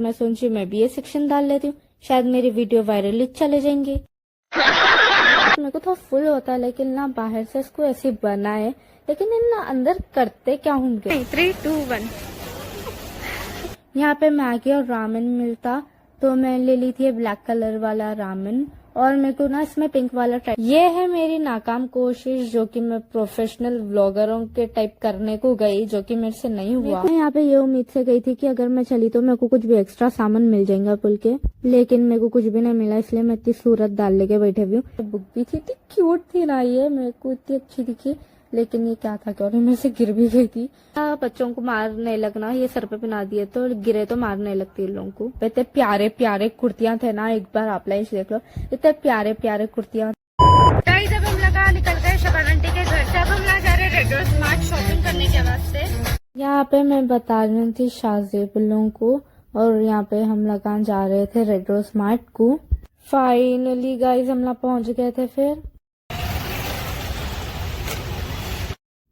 मैं सोची मैं भी ये सेक्शन डाल लेती हूँ, शायद मेरी वीडियो वायरल चले जाएंगे। मेरे को तो फुल होता है, लेकिन ना बाहर से इसको ऐसे बना है, लेकिन इन ना अंदर करते क्या होंगे। 3, 2, 1। यहाँ पे मैगी और रामेन मिलता, तो मैं ले ली थी ब्लैक कलर वाला रामेन, और मेरे को ना इसमें पिंक वाला ट्राई। ये है मेरी नाकाम कोशिश, जो कि मैं प्रोफेशनल व्लॉगरों के टाइप करने को गई, जो कि मेरे से नहीं हुआ। मैं यहाँ पे ये उम्मीद से गई थी कि अगर मैं चली तो मेरे को कुछ भी एक्स्ट्रा सामान मिल जाएगा पुल के, लेकिन मेरे को कुछ भी नहीं मिला, इसलिए मैं इतनी सूरत डाल लेके बैठे हुई हूँ। बुक भी थी, इतनी क्यूट थी ना, ये मेरे को इतनी अच्छी दिखी, लेकिन ये क्या था, क्यों मेरे से गिर भी गई थी। बच्चों को मारने लगना, ये सर पे पहना दिए तो गिरे तो मारने लगती है लोगों को। इतने प्यारे प्यारे कुर्तियां थे ना, एक बार आप लाइस देख लो, इतने प्यारे प्यारे कुर्तियां। जब हम लगा निकल गए शबाना आंटी के घर से, अब हम ना जा रहे रेड स्मार्ट शॉपिंग करने के वास्ते। यहाँ पे मैं बता रही थी शाहजेबलों को, और यहाँ पे हम लगा जा रहे थे रेड स्मार्ट को। फाइनली गाइज हम लोग पहुंच गए थे। फिर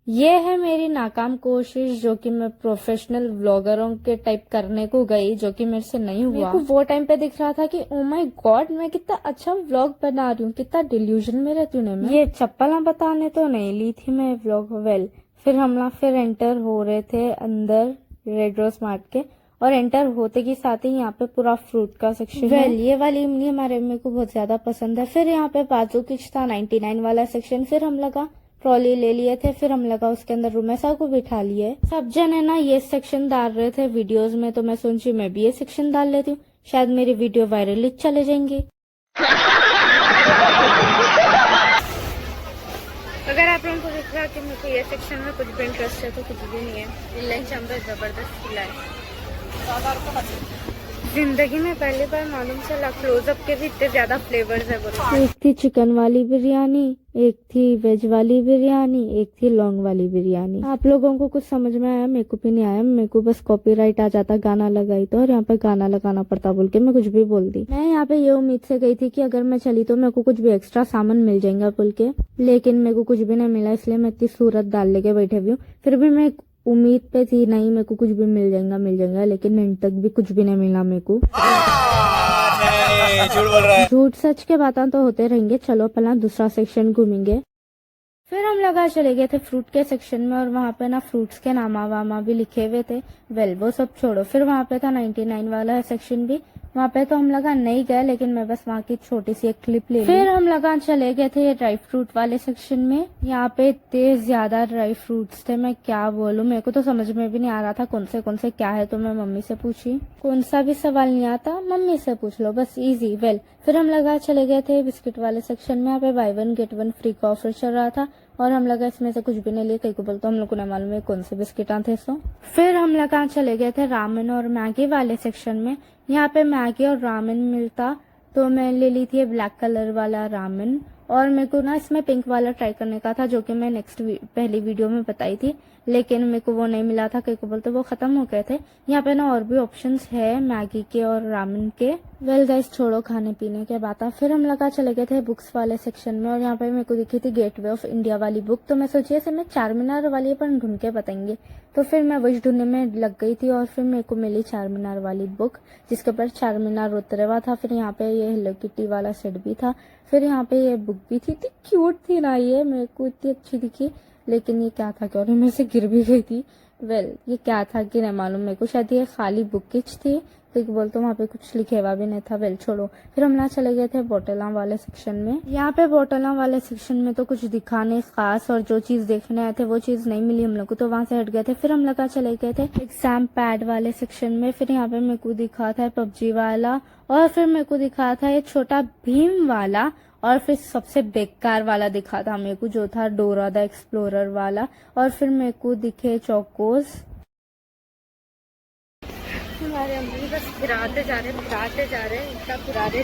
ये है मेरी नाकाम कोशिश, जो कि मैं प्रोफेशनल व्लॉगरों के टाइप करने को गई, जो कि मेरे से नहीं हुआ। मेरे को वो टाइम पे दिख रहा था कि ओ माय गॉड, मैं कितना अच्छा व्लॉग बना रही हूँ, कितना डिल्यूजन में रहती हूँ मैं। ये चप्पल बताने तो नहीं ली थी मैं व्लॉग। फिर हम लोग फिर एंटर हो रहे थे अंदर रेड रोज मार्ट के, और एंटर होते के साथ ही यहाँ पे पूरा फ्रूट का सेक्शन है। ये वाली इमली हमारे मेरे को बहुत ज्यादा पसंद है। फिर यहाँ पे बाजू किच था 99 वाला सेक्शन। फिर हम लगा ट्रॉली ले लिए थे, फिर हम लगा उसके अंदर रुमेसा को बिठा लिए। सब जने ना ये सेक्शन डाल रहे थे वीडियोस में, तो मैं सोची मैं भी ये सेक्शन डाल लेती हूँ, शायद मेरी वीडियो वायरल चले जाएंगे। अगर आप लोगों को दिख रहा कि मेरे को ये सेक्शन में कुछ भी इंटरेस्ट है तो कुछ भी नहीं है। लंच हम जबरदस्त खिलाए। जिंदगी में पहली बार मालूम चला क्लोजअप के भी इतने ज्यादा फ्लेवर्स है। एक थी चिकन वाली बिरयानी, एक थी वेज वाली बिरयानी, एक थी लौंग वाली बिरयानी। आप लोगों को कुछ समझ में आया? मेरे को भी नहीं आया। मेरे को बस कॉपीराइट आ जाता गाना लगाई तो, और यहाँ पे गाना लगाना पड़ता बोल के मैं कुछ भी बोल दी। मैं यहाँ पे ये उम्मीद से गई थी कि अगर मैं चली तो मेरे को कुछ भी एक्स्ट्रा सामान मिल जाएगा बोल के, लेकिन मेरे को कुछ भी नहीं मिला, इसलिए मैं इतनी सूरत डाल लेके बैठे हुई हूँ। फिर भी मैं उम्मीद पे थी नहीं मेरे को कुछ भी मिल जाएगा, लेकिन एंड तक भी कुछ भी नहीं मिला मेरे को। झूठ बोल रहा है। झूठ सच के बातें तो होते रहेंगे। चलो पहला दूसरा सेक्शन घूमेंगे। फिर हम लगा चले गए थे फ्रूट के सेक्शन में, और वहाँ पे ना फ्रूट्स के नामा वामा भी लिखे हुए थे। वो सब छोड़ो। फिर वहाँ पे था 99 वाला सेक्शन भी, वहाँ पे तो हम लगा नहीं गए, लेकिन मैं बस वहाँ की छोटी सी एक क्लिप ले ली। फिर हम लगा चले गए थे ये ड्राई फ्रूट वाले सेक्शन में। यहाँ पे इतने ज्यादा ड्राई फ्रूट्स थे, मैं क्या बोलूं, मेरे को तो समझ में भी नहीं आ रहा था कौन से क्या है, तो मैं मम्मी से पूछी। कौन सा भी सवाल नहीं आता, मम्मी से पूछ लो, बस इजी। फिर हम लगा चले गए थे बिस्किट वाले सेक्शन में। यहाँ पे बाय 1 गेट 1 फ्री का ऑफर चल रहा था, और हम लगा इसमें से कुछ भी नहीं लिए। कहीं को बोलते हम लोग को नहीं मालूम है कौन से बिस्किट थे सो। फिर हम लगा चले गए थे रामेन और मैगी वाले सेक्शन में। यहाँ पे मैगी और रामेन मिलता, तो मैं ले ली थी ब्लैक कलर वाला रामेन, और मेरे को ना इसमें पिंक वाला ट्राई करने का था, जो कि मैं पहली वीडियो में बताई थी, लेकिन मेरे को वो नहीं मिला था। कहीं को बोलते वो खत्म हो गए थे। यहाँ पे ना और भी ऑप्शंस है मैगी के और रामेन के। गाइस छोड़ो खाने पीने के बात। फिर हम लगा चले गए थे बुक्स वाले सेक्शन में, और यहाँ पे मेरे को दिखी थी गेटवे ऑफ इंडिया वाली बुक, तो मैं सोची ऐसे मैं चार मीनार वाली अपन ढूंढ के बताएंगे, तो फिर मैं वही ढूंढने में लग गई थी, और फिर मेरे को मिली चार मीनार वाली बुक, जिसके ऊपर चार मीनार उतरे हुआ था। फिर यहाँ पे ये हेलो किटी वाला सेट भी था। फिर यहाँ पे ये बुक भी थी, इतनी क्यूट थी ना, ये मेरे को इतनी अच्छी दिखी, लेकिन ये क्या था, क्यों मेरे से गिर भी गई थी। ये क्या था कि नहीं मालूम मेरे को, शायद ये खाली बुक किच थी, तो बोलते वहाँ पे कुछ लिखे हुआ भी नहीं था। छोड़ो। फिर हम ना चले गए थे बोतला वाले सेक्शन में। यहाँ पे बोतला वाले सेक्शन में तो कुछ दिखा नहीं खास, और जो चीज देखने आए थे वो चीज नहीं मिली हम लोग को, तो वहाँ से हट गए थे। फिर हम लगा चले गए थे एग्जाम पैड वाले सेक्शन में। फिर यहाँ पे मेरे को दिखा था पबजी वाला, और फिर मेरे को दिखा था ये छोटा भीम वाला, और फिर सबसे बेकार वाला दिखा था मेरे को, जो था डोरा द एक्सप्लोरर वाला, और फिर मेरे को दिखे चौकोस। हमारे अम्मी बस फिराते जा रहे इतना फिरा रहे।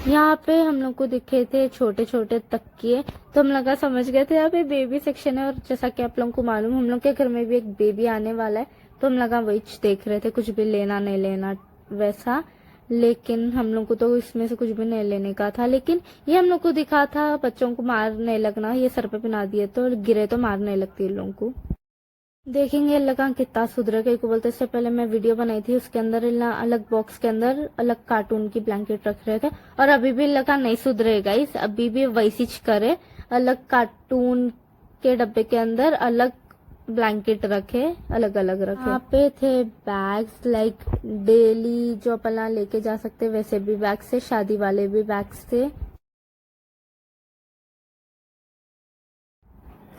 यहाँ पे हम लोग को दिखे थे छोटे छोटे तकिए, तो हम लगा समझ गए थे यहाँ पे बेबी सेक्शन है, और जैसा कि आप लोगों को मालूम हम लोग के घर में भी एक बेबी आने वाला है, तो हम लगा वही देख रहे थे, कुछ भी लेना नहीं लेना वैसा, लेकिन हम लोग को तो इसमें से कुछ भी नहीं लेने का था। लेकिन ये हम लोग को दिखा था बच्चों को मारने लगना, ये सर पे पहना दिए तो गिरे तो मारने लगती है लोगों को। देखेंगे लगा कितना सुधरे कहीं को बोलते। इससे पहले मैं वीडियो बनाई थी, उसके अंदर इल्ला अलग बॉक्स के अंदर अलग कार्टून की ब्लैंकेट रख रहे थे, और अभी भी लगा नहीं सुधरे गाइस, अभी भी वैसी करे, अलग कार्टून के डब्बे के अंदर अलग ब्लैंकेट रखे, अलग अलग रखे। यहाँ पे थे बैग्स, लाइक डेली जो अपना लेके जा सकते वैसे भी बैग्स थे, शादी वाले भी बैग्स थे।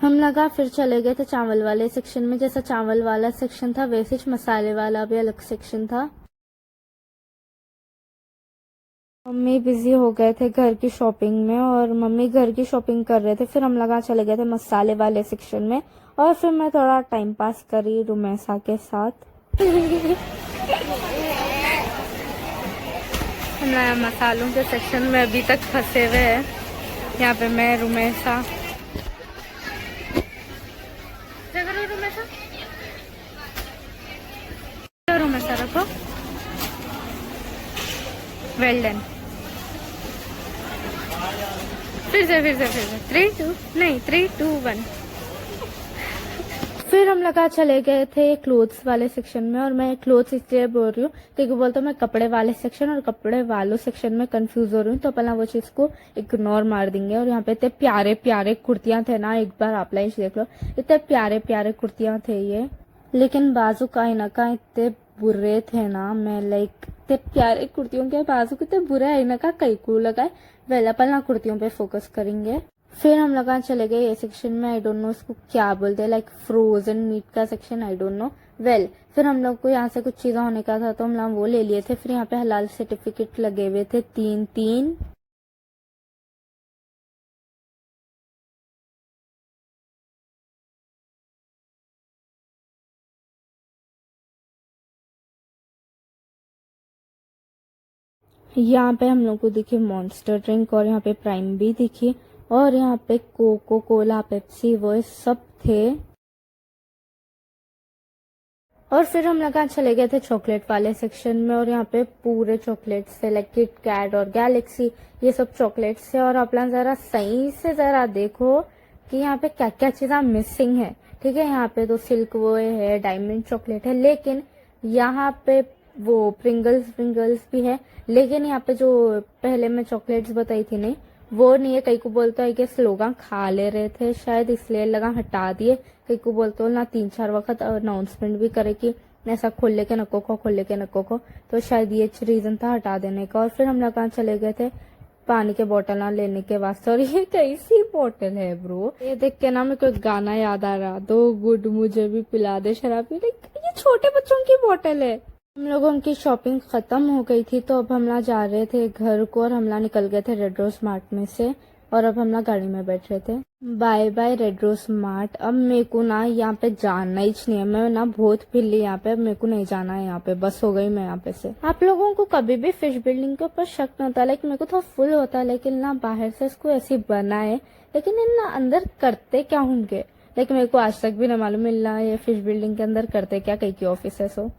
हम लगा फिर चले गए थे चावल वाले सेक्शन में। जैसा चावल वाला सेक्शन था वैसे ही मसाले वाला भी अलग सेक्शन था। मम्मी बिजी हो गए थे घर की शॉपिंग में, और मम्मी घर की शॉपिंग कर रहे थे। फिर हम लगा चले गए थे मसाले वाले सेक्शन में, और फिर मैं थोड़ा टाइम पास करी रुमैसा के साथ। हम मसालों के सेक्शन में अभी तक फंसे हुए हैं। यहाँ पे मैं रुमैसा रुमैसा रखो, वेल डन। फिर से 3 2 1। फिर हम लगा चले गए थे क्लोथ्स वाले सेक्शन में, और मैं क्लोथ्स इसलिए बोल रही हूँ क्योंकि बोलता हूँ मैं कपड़े वाले सेक्शन और कपड़े वालों सेक्शन में कंफ्यूज हो रही हूँ, तो पहला वो चीज को इग्नोर मार देंगे। और यहाँ पे इतने प्यारे प्यारे कुर्तियां थे ना, एक बार आप लाइक देख लो, इतने प्यारे प्यारे कुर्तियां थे ये, लेकिन बाजू का इनका इतने बुरे थे ना। मैं लाइक इतने प्यारे कुर्तियों के बाजू कितने बुरे है इनका, कई को लगाए। वेला पहला कुर्तियों पे फोकस करेंगे। फिर हम लगा चले गए ये सेक्शन में, आई डोंट नो उसको क्या बोलते हैं, लाइक फ्रोजन मीट का section, I don't know. Well फिर हम लोग को यहाँ से कुछ चीजें होने का था तो हम लोग वो ले लिए थे। फिर यहाँ पे हलाल सर्टिफिकेट लगे हुए थे 3-3। यहाँ पे हम लोग को दिखी मॉन्स्टर ड्रिंक, और यहाँ पे प्राइम भी दिखी, और यहाँ पे कोको कोला, पेप्सी, वो सब थे। और फिर हम लगा चले गए थे चॉकलेट वाले सेक्शन में, और यहाँ पे पूरे चॉकलेट्स थे, लाइक किट कैट और गैलेक्सी, ये सब चॉकलेट्स थे। और अपना जरा सही से जरा देखो कि यहाँ पे क्या क्या चीजें मिसिंग है। ठीक है, यहाँ पे तो सिल्क वो है, डायमंड चॉकलेट है, लेकिन यहाँ पे वो प्रिंगल्स भी है, लेकिन यहाँ पे जो पहले मैं चॉकलेट्स बताई थी नहीं, वो नहीं है। कई को बोलता है कि स्लोगन खा ले रहे थे शायद, इसलिए लगा हटा दिए। कई को बोलते हो ना 3-4 वक्त अनाउंसमेंट भी करे कि ऐसा खोल के नको को, तो शायद ये रीजन था हटा देने का। और फिर हम लगा चले गए थे पानी के बोतल ना लेने के वास्ते। और ये कैसी बोतल है ब्रो, ये देख के ना मेरे को गाना याद आ रहा, दो गुड मुझे भी पिला दे शराबी, ये छोटे बच्चों की बोतल है। हम लोगों की शॉपिंग खत्म हो गई थी, तो अब हम लोग जा रहे थे घर को, और हम लोग निकल गए थे रेड रोज मार्ट में से, और अब हम लोग गाड़ी में बैठ रहे थे। Bye bye Red Rose Mart. अब मेरे को ना यहाँ पे जाना ही नहीं है, मैं ना बहुत फिर ली यहाँ पे, अब मेरे को नहीं जाना है यहाँ पे, बस हो गई मैं यहाँ पे से। आप लोगों को कभी भी फिश बिल्डिंग के ऊपर शक न होता, लाइक मेरे को थोड़ा फुल होता, लेकिन ना बाहर से इसको ऐसी बना है, लेकिन इन ना अंदर करते क्या होंगे, लेकिन मेरे को आज तक भी न मालूम मिलना ये फिश बिल्डिंग के अंदर करते क्या, कहीं की ऑफिस है सो।